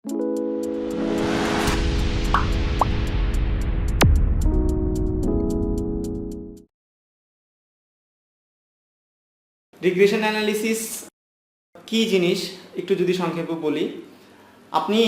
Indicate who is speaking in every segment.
Speaker 1: Regression analysis কি জিনিস একটু যদি সংক্ষেপে বলি, আপনি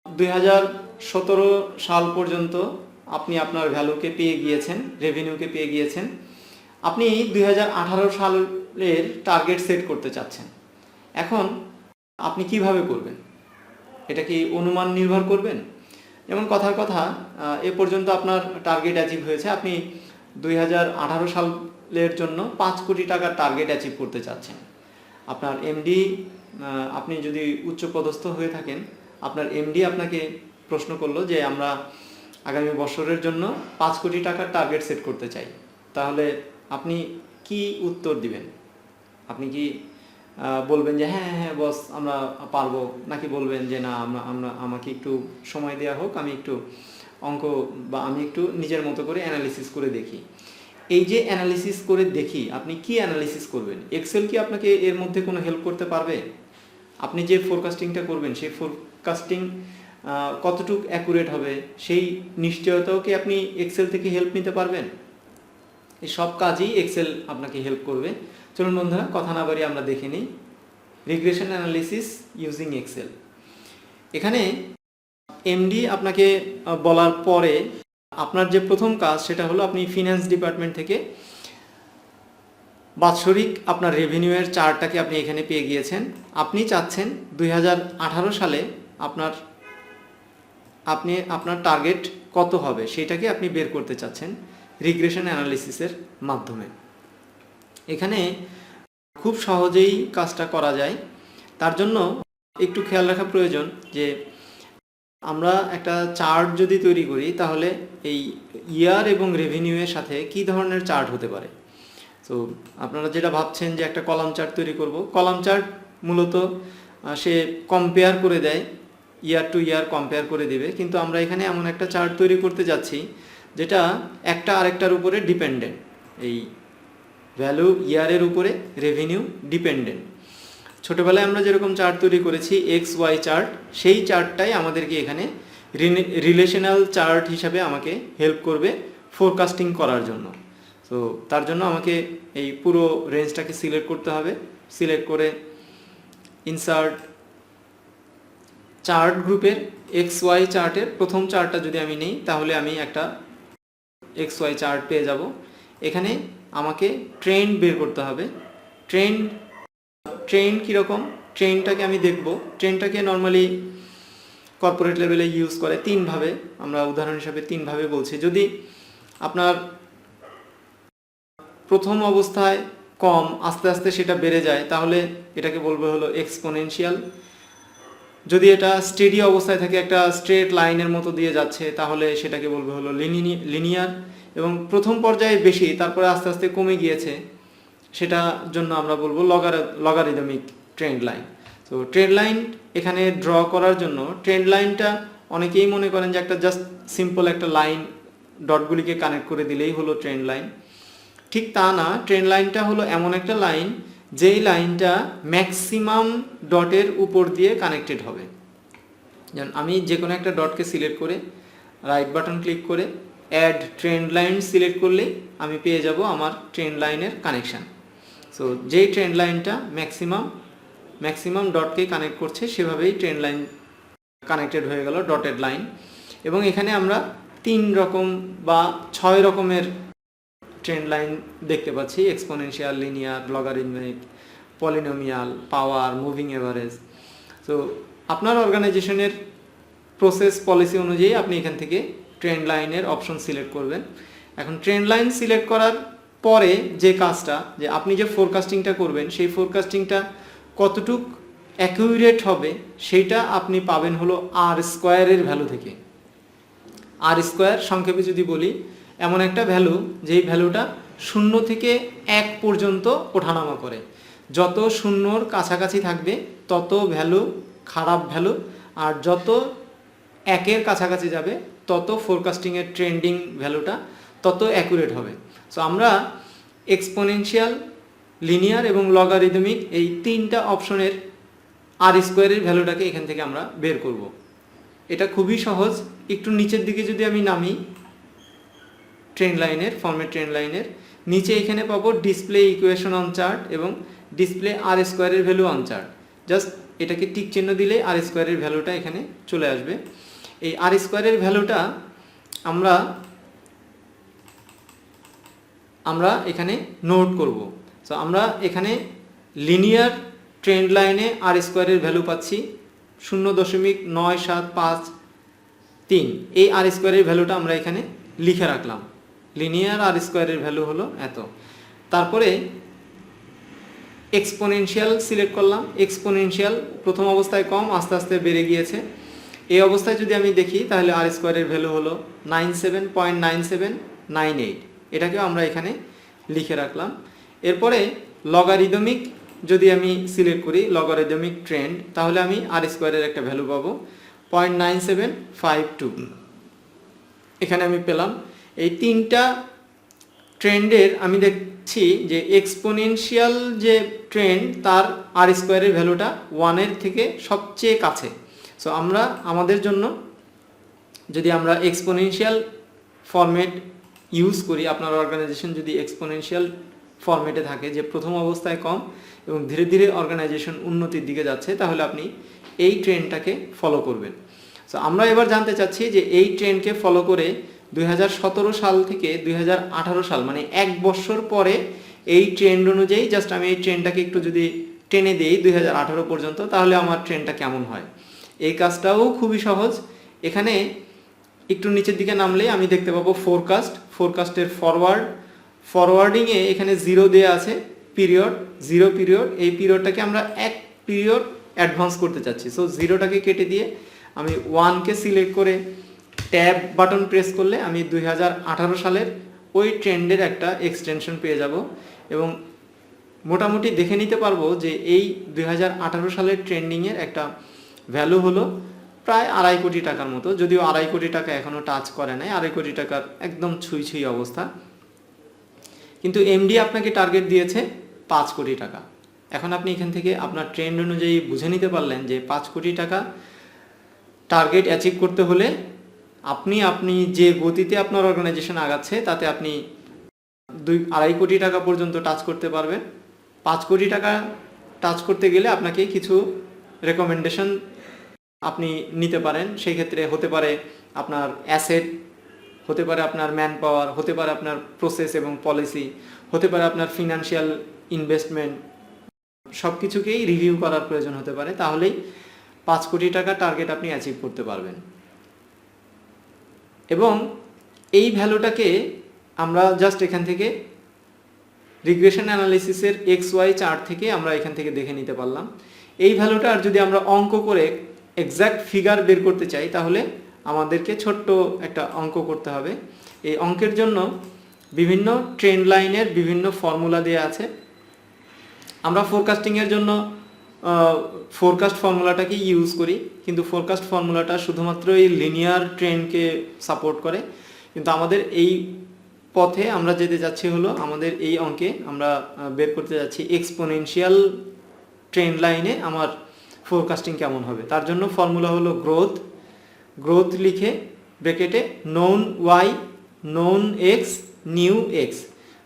Speaker 1: 2017 সাল পর্যন্ত আপনি আপনার ভ্যালুকে পেয়ে গিয়েছেন, রেভিনিউকে পেয়ে গিয়েছেন। আপনি 2018 সালের টার্গেট সেট করতে চাচ্ছেন। এখন আপনি কিভাবে করবেন? এটা কি অনুমান নির্ভর করবেন? যেমন কথার কথা, এ পর্যন্ত আপনার টার্গেট অ্যাচিভ হয়েছে, আপনি 2018 সালের জন্য 5 কোটি টাকার টার্গেট অ্যাচিভ করতে চাচ্ছেন। আপনার এমডি, আপনি যদি উচ্চপদস্থ হয়ে থাকেন, আপনার এমডি আপনাকে প্রশ্ন করলো যে আমরা আগামী বছরের জন্য 5 কোটি টাকার টার্গেট সেট করতে চাই, তাহলে আপনি কি উত্তর দিবেন? আপনি কি বলবেন যে হ্যাঁ হ্যাঁ বস আমরা পারবো, নাকি বলবেন যে না আমাকে একটু সময় দেওয়া হোক, আমি একটু অঙ্ক বা আমি একটু নিজের মতো করে অ্যানালিসিস করে দেখি? এই যে অ্যানালিসিস করে দেখি, আপনি কি অ্যানালিসিস করবেন? এক্সেল কি আপনাকে এর মধ্যে কোনো হেল্প করতে পারবে? আপনি যে ফোরকাস্টিংটা করবেন সেই ফোরকাস্টিং কতটুকু অ্যাকুরেট হবে সেই নিশ্চয়তাও কি আপনি এক্সেল থেকে হেল্প নিতে পারবেন? এই সব কাজই এক্সেল আপনাকে হেল্প করবে। চলুন বন্ধুরা, কথা না বাড়িয়ে আমরা দেখে নিই রিগ্রেশন অ্যানালিসিস ইউজিং এক্সেল। এখানে এমডি আপনাকে বলার পরে আপনার যে প্রথম কাজ সেটা হলো আপনি ফিনান্স ডিপার্টমেন্ট থেকে বাৎসরিক আপনার রেভিনিউয়ের চার্টটাকে আপনি এখানে পেয়ে গিয়েছেন। আপনি চাচ্ছেন 2018 সালে আপনার টার্গেট কত হবে সেটাকে আপনি বের করতে চাচ্ছেন রিগ্রেশন অ্যানালিসিসের মাধ্যমে। এখানে খুব সহজেই কাজটা করা যায়। তার জন্য একটু খেয়াল রাখা প্রয়োজন যে আমরা একটা চার্ট যদি তৈরি করি তাহলে এই ইয়ার এবং রেভিনিউয়ের সাথে কি ধরনের চার্ট হতে পারে। তো আপনারা যেটা ভাবছেন যে একটা কলাম চার্ট তৈরি করব, কলাম চার্ট মূলত সে কম্পেয়ার করে দেয়, ইয়ার টু ইয়ার কম্পেয়ার করে দিবে, কিন্তু আমরা এখানে এমন একটা চার্ট তৈরি করতে যাচ্ছি যেটা একটা আরেকটার উপরে ডিপেন্ডেন্ট। এই ভ্যালু ইয়ারের উপরে, রেভিনিউ ডিপেন্ডেন্ট। ছোটোবেলায় আমরা যেরকম চার্ট তৈরি করেছি এক্স ওয়াই চার্ট, সেই চার্টটাই আমাদেরকে এখানে রিলেশনাল চার্ট হিসাবে আমাকে হেল্প করবে ফোরকাস্টিং করার জন্য। তো তার জন্য আমাকে এই পুরো রেঞ্জটাকে সিলেক্ট করতে হবে। সিলেক্ট করে ইনসার্ট চার্ট গ্রুপের এক্স ওয়াই চার্টের প্রথম চার্টটা যদি আমি নিই তাহলে আমি একটা এক্স ওয়াই চার্ট পেয়ে যাব। এখানে আমাকে ট্রেন্ড বের করতে হবে। ট্রেন্ড কীরকম, ট্রেন্ডটাকে আমি দেখব। ট্রেন্ডটাকে নর্মালি কর্পোরেট লেভেলে ইউজ করে তিনভাবে, আমরা উদাহরণ হিসাবে তিনভাবে বলছি। যদি আপনার প্রথম অবস্থায় কম, আস্তে আস্তে সেটা বেড়ে যায়, তাহলে এটাকে বলবো হলো এক্সপোনেনশিয়াল। যদি এটা স্টেডি অবস্থায় থাকে, একটা স্ট্রেট লাইনের মতো দিয়ে যাচ্ছে, তাহলে সেটাকে বলবো হলো লিনিয়ার। এবং প্রথম পর্যায়ে বেশি, তারপরে আস্তে আস্তে কমে গিয়েছে, সেটার জন্য আমরা বলবো লগারিদমিক ট্রেন্ড লাইন। তো ট্রেন্ড লাইন এখানে ড্র করার জন্য, ট্রেন্ড লাইনটা অনেকেই মনে করেন যে একটা জাস্ট সিম্পল একটা লাইন, ডটগুলিকে কানেক্ট করে দিলেই হলো ট্রেন্ড লাইন। ঠিক তা না, ট্রেন্ড লাইনটা হলো এমন একটা লাইন যেই লাইনটা ম্যাক্সিমাম ডটের উপর দিয়ে কানেক্টেড হবে। যেমন আমি যে কোনো একটা ডটকে সিলেক্ট করে রাইট বাটন ক্লিক করে অ্যাড ট্রেন্ড লাইন সিলেক্ট করলেই আমি পেয়ে যাব আমার ট্রেন্ড লাইনের কানেকশান। সো যেই ট্রেন্ড লাইনটা ম্যাক্সিমাম ডটকে কানেক্ট করছে সেভাবেই ট্রেন্ড লাইন কানেক্টেড হয়ে গেল, ডটেড লাইন। এবং এখানে আমরা 3 রকম বা 6 রকমের ট্রেন্ড লাইন দেখতে পাচ্ছি: এক্সপোনেনশিয়াল, লিনিয়ার, লগারিদমিক, পলিনোমিয়াল, পাওয়ার, মুভিং এভারেজ। তো আপনার অর্গানাইজেশনের প্রসেস পলিসি অনুযায়ী আপনি এখান থেকে ট্রেন্ড লাইনের অপশন সিলেক্ট করবেন। এখন ট্রেন্ড লাইন সিলেক্ট করার পরে যে কাজটা, যে আপনি যে ফোরকাস্টিংটা করবেন সেই ফোরকাস্টিংটা কতটুক অ্যাকুরেট হবে সেইটা আপনি পাবেন হলো আর স্কোয়ারের ভ্যালু থেকে। আর স্কোয়ার সংক্ষেপে যদি বলি, এমন একটা ভ্যালু যেই ভ্যালুটা 0 থেকে 1 পর্যন্ত ওঠানামা করে। যত শূন্যর কাছাকাছি থাকবে তত ভ্যালু খারাপ ভ্যালু, আর যত 1-এর কাছাকাছি যাবে তত ফোরকাস্টিংয়ের ট্রেন্ডিং ভ্যালুটা তত অ্যাকুরেট হবে। সো আমরা এক্সপোনেনশিয়াল, লিনিয়ার এবং লগারিদমিক এই 3টা অপশনের আর স্কোয়ারের ভ্যালুটাকে এখান থেকে আমরা বের করব। এটা খুবই সহজ। একটু নিচের দিকে যদি আমি নামি ট্রেন্ড লাইনের ফর্মেট ট্রেন্ড লাইনের নিচে এখানে পাবো ডিসপ্লে ইকুয়েশন অন চার্ট এবং ডিসপ্লে আর স্কোয়ারের ভ্যালু অন চার্ট। জাস্ট এটাকে টিক চিহ্ন দিলে আর স্কোয়ারের ভ্যালুটা এখানে চলে আসবে। এই আর স্কোয়ারের ভ্যালুটা আমরা এখানে নোট করব। সো আমরা এখানে লিনিয়ার ট্রেন্ড লাইনে আর স্কোয়ারের ভ্যালু পাচ্ছি 0.9753। এই আর স্কোয়ারের ভ্যালুটা আমরা এখানে লিখে রাখলাম। লিনিয়ার আর স্কোয়ারের ভ্যালু হলো এত। তারপরে এক্সপোনেনশিয়াল সিলেক্ট করলাম। এক্সপোনেনশিয়াল প্রথম অবস্থায় কম, আস্তে আস্তে বেড়ে গিয়েছে। এই অবস্থায় যদি আমি দেখি তাহলে আর স্কোয়ারের ভ্যালু হলো 97.9798। এটাকেও আমরা এখানে লিখে রাখলাম। এরপরে লগারিদমিক যদি আমি সিলেক্ট করি, লগারিদমিক ট্রেন্ড, তাহলে আমি আর স্কোয়ারের একটা ভ্যালু পাবো 0.9752। এখানে আমি পেলাম। এই তিনটা ট্রেন্ডের আমি দেখছি যে এক্সপোনেনশিয়াল যে ট্রেন্ড তার আর স্কোয়ারের ভ্যালুটা 1-এর থেকে সবচেয়ে কাছে। সো আমরা আমাদের জন্য যদি আমরা এক্সপোনেনশিয়াল ফরম্যাট ইউজ করি, আপনার অর্গানাইজেশন যদি এক্সপোনেনশিয়াল ফরম্যাটে থাকে যে প্রথম অবস্থায় কম এবং ধীরে ধীরে অর্গানাইজেশন উন্নতির দিকে যাচ্ছে, তাহলে আপনি এই ট্রেন্ডটাকে ফলো করবেন। সো আমরা এবার জানতে চাচ্ছি যে এই ট্রেন্ডকে ফলো করে 2017 সাল থেকে 2018 সাল মানে 1 বছর পরে এই ট্রেন্ড অনুযায়ী জাস্ট আমি এই ট্রেন্ডটাকে একটু যদি টেনে দিই 2018 পর্যন্ত, তাহলে আমার ট্রেন্ডটা কেমন হয়। এই কাজটাও খুবই সহজ। এখানে একটু নিচের দিকে নামলে আমি দেখতে পাবো ফোরকাস্টের ফরওয়ার্ডিংয়ে এখানে 0 দেওয়া আছে, পিরিয়ড 0 পিরিয়ড। এই পিরিয়ডটাকে আমরা 1 পিরিয়ড অ্যাডভান্স করতে চাচ্ছি। সো 0টাকে কেটে দিয়ে আমি 1কে সিলেক্ট করে ট্যাব বাটন প্রেস করলে আমি 2018 সালের ওই ট্রেন্ডের একটা এক্সটেনশন পেয়ে যাব এবং মোটামুটি দেখে নিতে পারবো যে এই 2018 সালের ট্রেন্ডিংয়ের একটা ভ্যালু হলো প্রায় 2.5 কোটি টাকার মতো। যদিও 2.5 কোটি টাকা এখনও টাচ করে নাই, 2.5 কোটি টাকার একদম ছুঁই অবস্থা। কিন্তু এমডি আপনাকে টার্গেট দিয়েছে 5 কোটি টাকা। এখন আপনি এখান থেকে আপনার ট্রেন্ড অনুযায়ী বুঝে নিতে পারলেন যে 5 কোটি টাকা টার্গেট অ্যাচিভ করতে হলে আপনি যে গতিতে আপনার অর্গানাইজেশন আগাচ্ছে তাতে আপনি 2.5 কোটি টাকা পর্যন্ত টাচ করতে পারবেন। 5 কোটি টাকা টাচ করতে গেলে আপনাকে কিছু রেকমেন্ডেশন আপনি নিতে পারেন। সেই ক্ষেত্রে হতে পারে আপনার অ্যাসেট, হতে পারে আপনার ম্যান পাওয়ার, হতে পারে আপনার প্রসেস এবং পলিসি, হতে পারে আপনার ফিনান্সিয়াল ইনভেস্টমেন্ট, সব কিছুকেই রিভিউ করার প্রয়োজন হতে পারে। তাহলেই 5 কোটি টাকা টার্গেট আপনি অ্যাচিভ করতে পারবেন। এবং এই ভ্যালুটাকে আমরা জাস্ট এখান থেকে রিগ্রেশন অ্যানালিসিসের XY চার্ট থেকে আমরা এখান থেকে দেখে নিতে পারলাম। এই ভ্যালুটা আর যদি আমরা অঙ্ক করে এক্স্যাক্ট ফিগার বের করতে চাই তাহলে আমাদেরকে ছোট্ট একটা অঙ্ক করতে হবে। এই অঙ্কের জন্য বিভিন্ন ট্রেন্ড লাইনের বিভিন্ন ফর্মুলা দেওয়া আছে। আমরা ফোরকাস্টিংয়ের জন্য ফোরকাস্ট ফর্মুলাটাকে ইউজ করি, কিন্তু ফোরকাস্ট ফর্মুলাটা শুধুমাত্র এই লিনিয়ার ট্রেন্ডকে সাপোর্ট করে। কিন্তু আমাদের এই পথে আমরা যেতে যাচ্ছি হলো আমাদের এই অঙ্কে আমরা বের করতে যাচ্ছি এক্সপোনেনশিয়াল ট্রেন্ড লাইনে আমার ফোরকাস্টিং কেমন হবে। তার জন্য ফর্মুলা হলো গ্রোথ লিখে ব্র্যাকেটে known Y known X new X.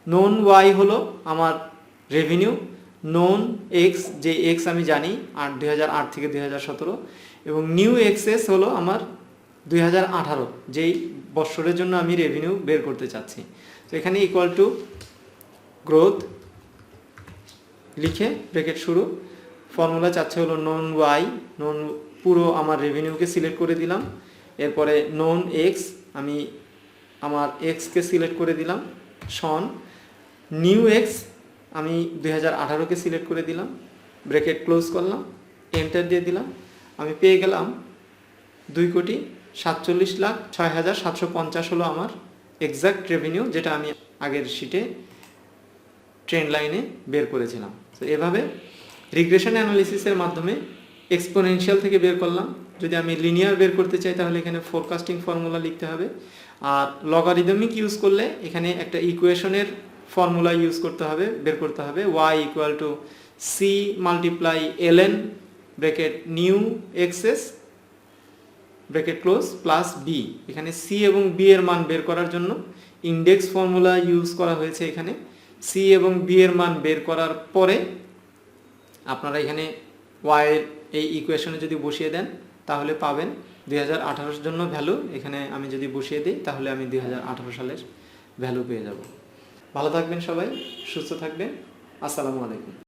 Speaker 1: Known Y হলো আমার রেভিনিউ, নোন এক্স যে এক্স আমি জানি 2008 থেকে 2017, এবং নিউ এক্সএস হলো আমার 2018 যেই বছরের জন্য আমি রেভিনিউ বের করতে চাচ্ছি। তো এখানে ইকুয়াল টু গ্রোথ লিখে ব্র্যাকেট শুরু, ফর্মুলা চাচ্ছে হলো নোন ওয়াই, নোন পুরো আমার রেভিনিউকে সিলেক্ট করে দিলাম। এরপরে নোন এক্স আমি আমার এক্সকে সিলেক্ট করে দিলাম, সন নিউ এক্স আমি 2018কে সিলেক্ট করে দিলাম, ব্র্যাকেট ক্লোজ করলাম, এন্টার দিয়ে দিলাম। আমি পেয়ে গেলাম 2,47,06,750 হলো আমার এক্সাক্ট রেভিনিউ, যেটা আমি আগের শিটে ট্রেন্ড লাইনে বের করেছিলাম। তো এভাবে রিগ্রেশন অ্যানালিসিসের মাধ্যমে এক্সপোনেনশিয়াল থেকে বের করলাম। যদি আমি লিনিয়ার বের করতে চাই তাহলে এখানে ফোরকাস্টিং ফর্মুলা লিখতে হবে, আর লগারিদমিক ইউজ করলে এখানে একটা ইকুয়েশনের ফর্মুলা ইউজ করতে হবে, বের করতে হবে y = c × ln bracket new x s bracket close plus b. এখানে সি এবং বি এর মান বের করার জন্য ইন্ডেক্স ফর্মুলা ইউজ করা হয়েছে। এখানে সি এবং বি এর মান বের করার পরে আপনারা এখানে ওয়াই এই ইকুয়েশনে যদি বসিয়ে দেন তাহলে পাবেন 2018 জন্য ভ্যালু। এখানে আমি যদি বসিয়ে দিই তাহলে আমি 2018 সালের ভ্যালু পেয়ে যাব। ভালো থাকবেন সবাই, সুস্থ থাকবেন। আসসালামু আলাইকুম।